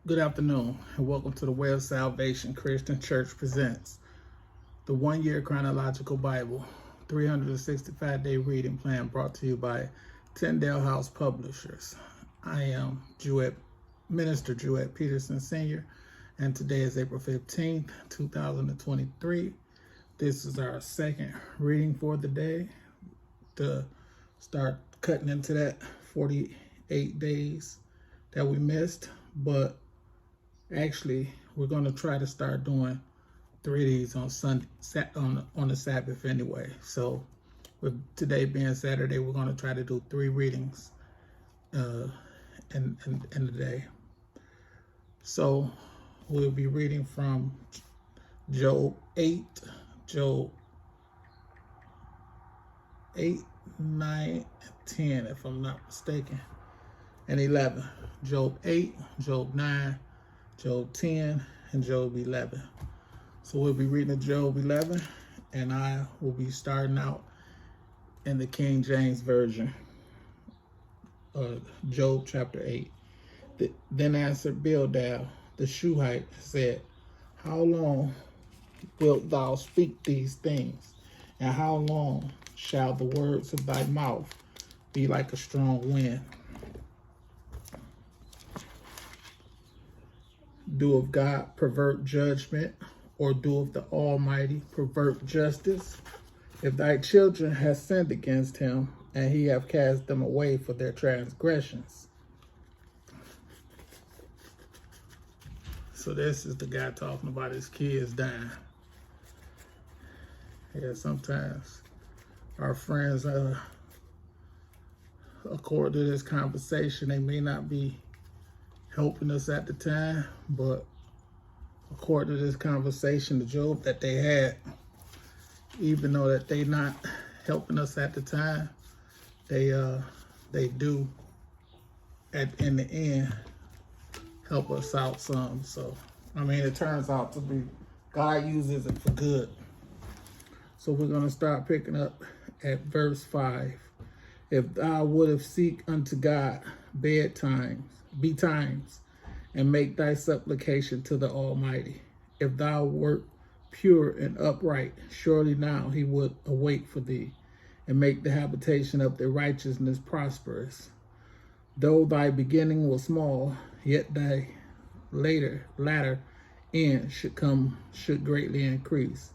Good afternoon, and welcome to the Way of Salvation Christian Church presents the 1-year chronological Bible, 365-day reading plan brought to you by Tyndale House Publishers. I am Minister Jewett Peterson Sr., and today is April 15th, 2023. This is our second reading for the day to start cutting into that 48 days that we missed, but actually, we're going to try to start doing 3 of these on Sunday, on the Sabbath anyway. So, with today being Saturday, we're going to try to do 3 readings in the day. So, we'll be reading from Job 8, 9, and 10, if I'm not mistaken, and 11. Job 8, Job 9, Job 10, and Job 11. So we'll be reading Job 11, and I will be starting out in the King James Version, Job chapter 8. Then answered Bildad the Shuhite, said, How long wilt thou speak these things? And how long shall the words of thy mouth be like a strong wind? Do of God pervert judgment, or do of the Almighty pervert justice? If thy children have sinned against him, and he have cast them away for their transgressions. So this is the guy talking about his kids dying. Yeah, sometimes our friends, according to this conversation, they may not be helping us at the time, but according to this conversation, the Job that they had, even though that they not helping us at the time, they do in the end help us out some. So I mean, it turns out to be God uses it for good. So we're gonna start picking up at verse 5. If thou wouldst seek unto God betimes, and make thy supplication to the Almighty. If thou wert pure and upright, surely now he would await for thee, and make the habitation of thy righteousness prosperous. Though thy beginning was small, yet thy latter end should greatly increase.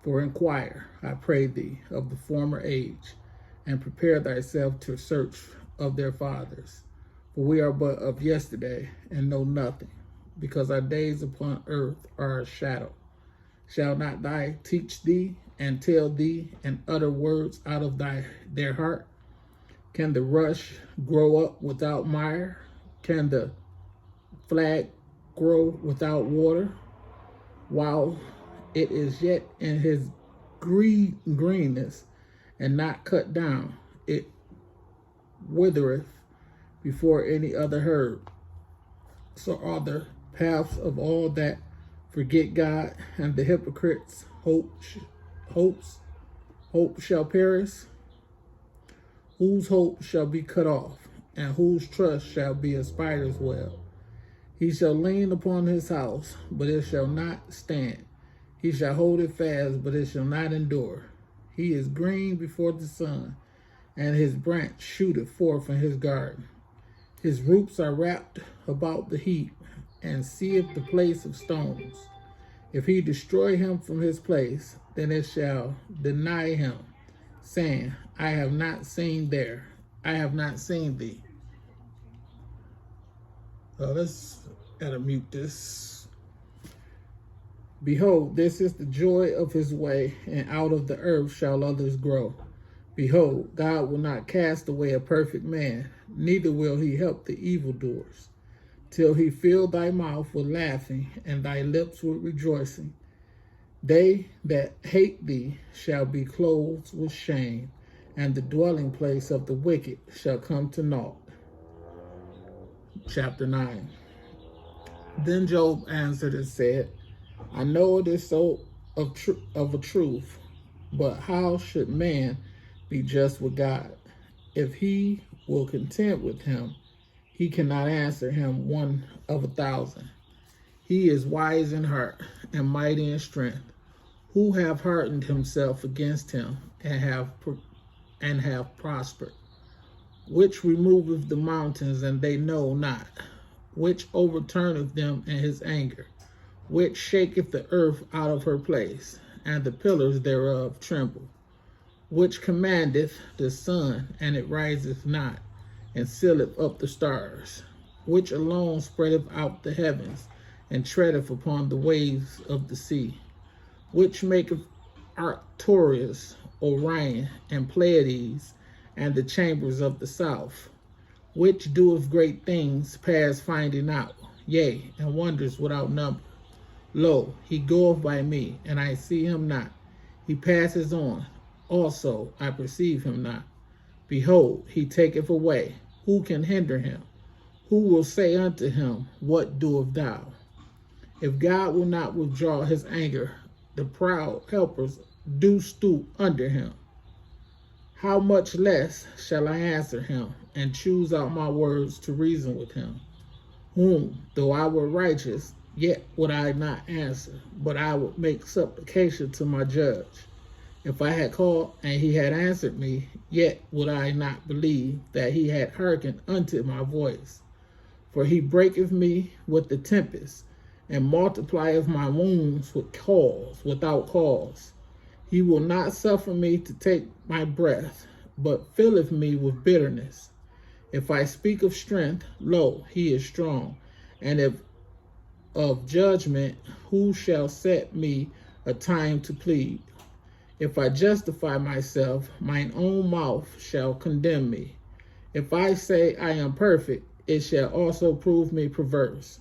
For inquire, I pray thee, of the former age, and prepare thyself to search of their fathers. For we are but of yesterday, and know nothing, because our days upon earth are a shadow. Shall not thy teach thee, and tell thee, and utter words out of their heart? Can the rush grow up without mire? Can the flag grow without water? While it is yet in his greenness, and not cut down, it withereth before any other herb. So are the paths of all that forget God, and the hypocrites' hope shall perish. Whose hope shall be cut off, and whose trust shall be a spider's web. He shall lean upon his house, but it shall not stand. He shall hold it fast, but it shall not endure. He is green before the sun, and his branch shooteth forth in his garden. His roots are wrapped about the heap, and seeth the place of stones. If he destroy him from his place, then it shall deny him, saying, I have not seen thee. Let's gotta mute this. Behold, this is the joy of his way, and out of the earth shall others grow. Behold, God will not cast away a perfect man, neither will he help the evildoers, till he fill thy mouth with laughing, and thy lips with rejoicing. They that hate thee shall be clothed with shame, and the dwelling place of the wicked shall come to naught. Chapter 9. Then Job answered and said, I know it is so of a truth, but how should man be just with God? If he will contend with him, he cannot answer him 1 of 1,000. He is wise in heart and mighty in strength. Who have hardened himself against him and have prospered? Which removeth the mountains, and they know not, which overturneth them in his anger, which shaketh the earth out of her place, and the pillars thereof tremble, which commandeth the sun, and it riseth not, and sealeth up the stars, which alone spreadeth out the heavens, and treadeth upon the waves of the sea, which maketh Arcturus, Orion, and Pleiades, and the chambers of the south, which doeth great things past finding out, yea, and wonders without number. Lo, he goeth by me, and I see him not. He passes on, also I perceive him not. Behold, he taketh away. Who can hinder him? Who will say unto him, What doest thou? If God will not withdraw his anger, the proud helpers do stoop under him. How much less shall I answer him, and choose out my words to reason with him? Whom, though I were righteous, yet would I not answer, but I would make supplication to my judge. If I had called, and he had answered me, yet would I not believe that he had hearkened unto my voice. For he breaketh me with the tempest, and multiplieth my wounds without cause. He will not suffer me to take my breath, but filleth me with bitterness. If I speak of strength, lo, he is strong. And if of judgment, who shall set me a time to plead? If I justify myself, mine own mouth shall condemn me. If I say I am perfect, it shall also prove me perverse.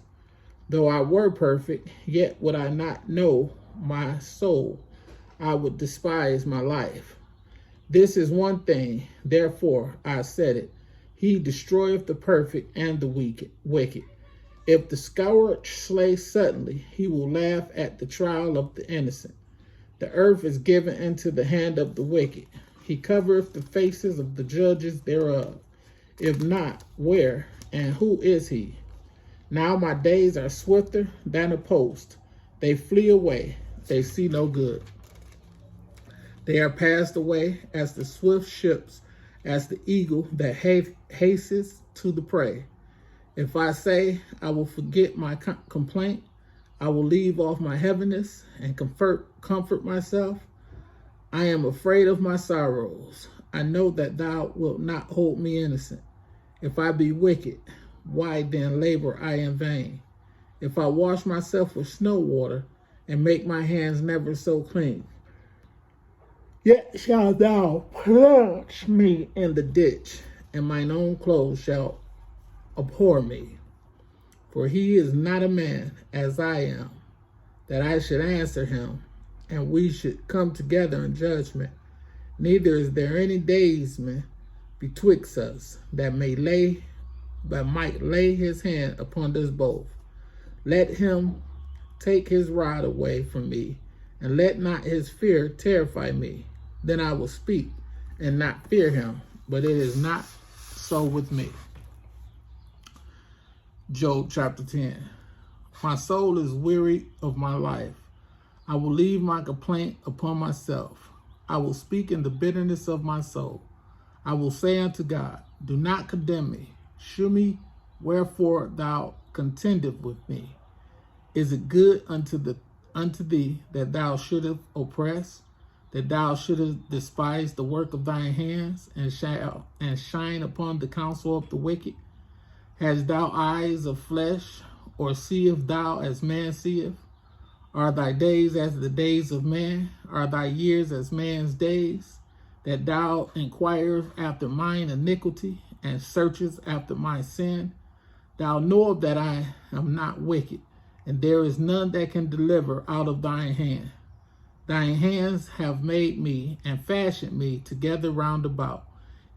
Though I were perfect, yet would I not know my soul. I would despise my life. This is one thing, therefore I said it. He destroyeth the perfect and the wicked. If the scourge slay suddenly, he will laugh at the trial of the innocent. The earth is given into the hand of the wicked. He covereth the faces of the judges thereof. If not, where and who is he? Now my days are swifter than a post. They flee away. They see no good. They are passed away as the swift ships, as the eagle that hastens to the prey. If I say I will forget my complaint, I will leave off my heaviness and comfort myself. I am afraid of my sorrows. I know that thou wilt not hold me innocent. If I be wicked, why then labor I in vain? If I wash myself with snow water and make my hands never so clean, yet shalt thou plunge me in the ditch, and mine own clothes shall abhor me. For he is not a man as I am, that I should answer him, and we should come together in judgment. Neither is there any daysman betwixt us that might lay his hand upon us both. Let him take his rod away from me, and let not his fear terrify me. Then I will speak and not fear him, but it is not so with me. Job chapter 10. My soul is weary of my life. I will leave my complaint upon myself. I will speak in the bitterness of my soul. I will say unto God, do not condemn me. Shew me wherefore thou contendest with me. Is it good unto thee that thou shouldest oppress, that thou shouldest despise the work of thine hands, and shine upon the counsel of the wicked? Hast thou eyes of flesh, or seest thou as man seeth? Are thy days as the days of man? Are thy years as man's days? That thou inquirest after mine iniquity, and searchest after my sin? Thou knowest that I am not wicked, and there is none that can deliver out of thine hand. Thine hands have made me, and fashioned me together round about,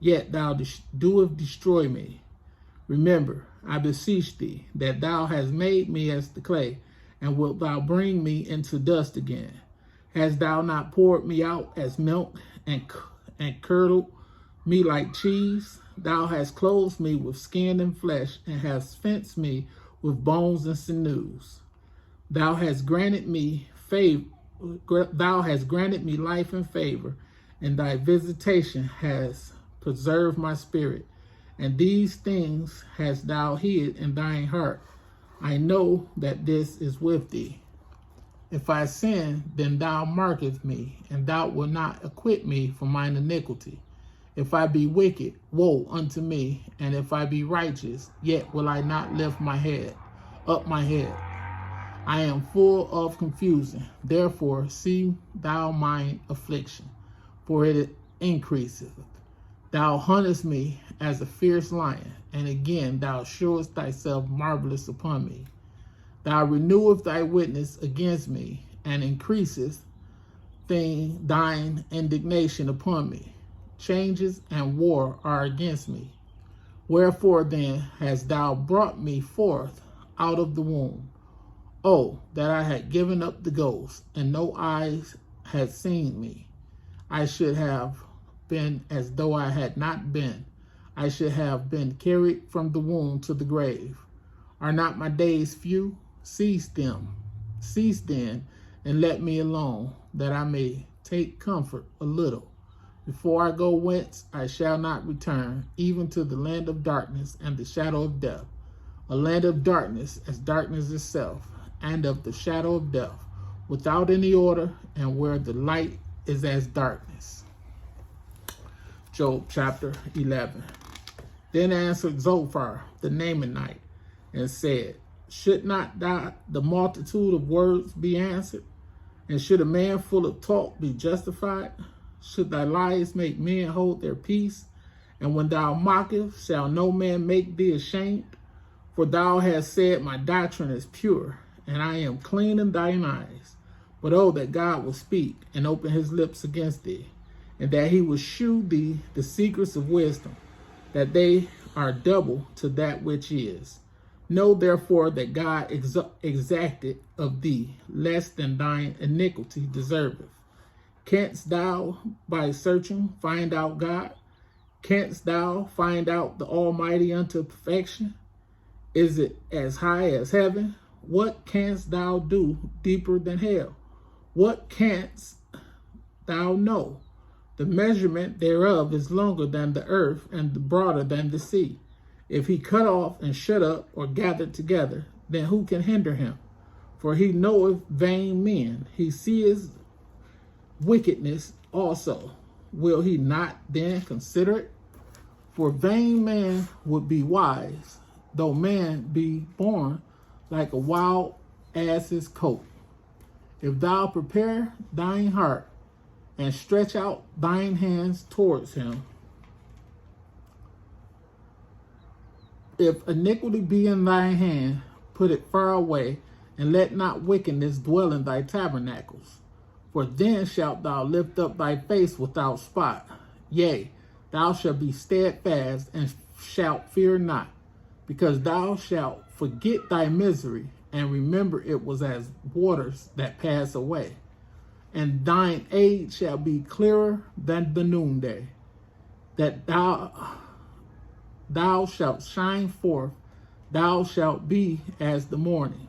yet thou doest destroy me. Remember, I beseech thee, that thou hast made me as the clay, and wilt thou bring me into dust again? Hast thou not poured me out as milk, and curdled me like cheese? Thou hast clothed me with skin and flesh, and hast fenced me with bones and sinews. Thou hast granted me favor. Thou hast granted me life and favor, and thy visitation has preserved my spirit. And these things hast thou hid in thine heart. I know that this is with thee. If I sin, then thou markest me, and thou wilt not acquit me for mine iniquity. If I be wicked, woe unto me, and if I be righteous, yet will I not lift my head, up my head. I am full of confusion. Therefore see thou mine affliction, for it increaseth. Thou huntest me as a fierce lion, and again thou showest thyself marvelous upon me. Thou renewest thy witness against me, and increaseth thine indignation upon me. Changes and war are against me. Wherefore then hast thou brought me forth out of the womb? Oh, that I had given up the ghost, and no eyes had seen me. I should have been as though I had not been. I should have been carried from the womb to the grave. Are not my days few? Cease then, and let me alone, that I may take comfort a little. Before I go whence, I shall not return, even to the land of darkness and the shadow of death, a land of darkness as darkness itself, and of the shadow of death, without any order, and where the light is as darkness. Job chapter 11. Then answered Zophar the Naamanite, and said, Should not the multitude of words be answered? And should a man full of talk be justified? Should thy lies make men hold their peace? And when thou mockest, shall no man make thee ashamed? For thou hast said, My doctrine is pure, and I am clean in thine eyes. But oh, that God would speak and open his lips against thee, and that he would shew thee the secrets of wisdom, that they are double to that which is. Know therefore that God exacted of thee less than thine iniquity deserveth. Canst thou by searching find out God? Canst thou find out the Almighty unto perfection? Is it as high as heaven? What canst thou do deeper than hell? What canst thou know? The measurement thereof is longer than the earth, and broader than the sea. If he cut off and shut up or gathered together, then who can hinder him? For he knoweth vain men. He seeth wickedness also. Will he not then consider it? For vain man would be wise, though man be born like a wild ass's coat. If thou prepare thine heart and stretch out thine hands towards him, if iniquity be in thy hand, put it far away, and let not wickedness dwell in thy tabernacles. For then shalt thou lift up thy face without spot. Yea, thou shalt be steadfast, and shalt fear not, because thou shalt forget thy misery, and remember it was as waters that pass away. And thine aid shall be clearer than the noonday, that thou shalt shine forth, thou shalt be as the morning,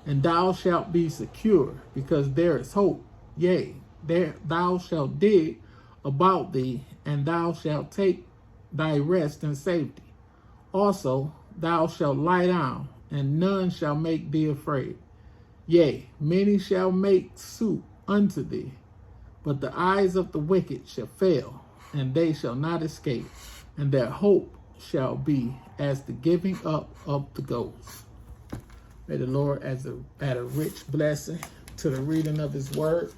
and thou shalt be secure, because there is hope. Yea, there thou shalt dig about thee, and thou shalt take thy rest in safety. Also thou shalt lie down, and none shall make thee afraid. Yea, many shall make suit unto thee, but the eyes of the wicked shall fail, and they shall not escape, and their hope shall be as the giving up of the ghost. May the Lord add a rich blessing to the reading of his word.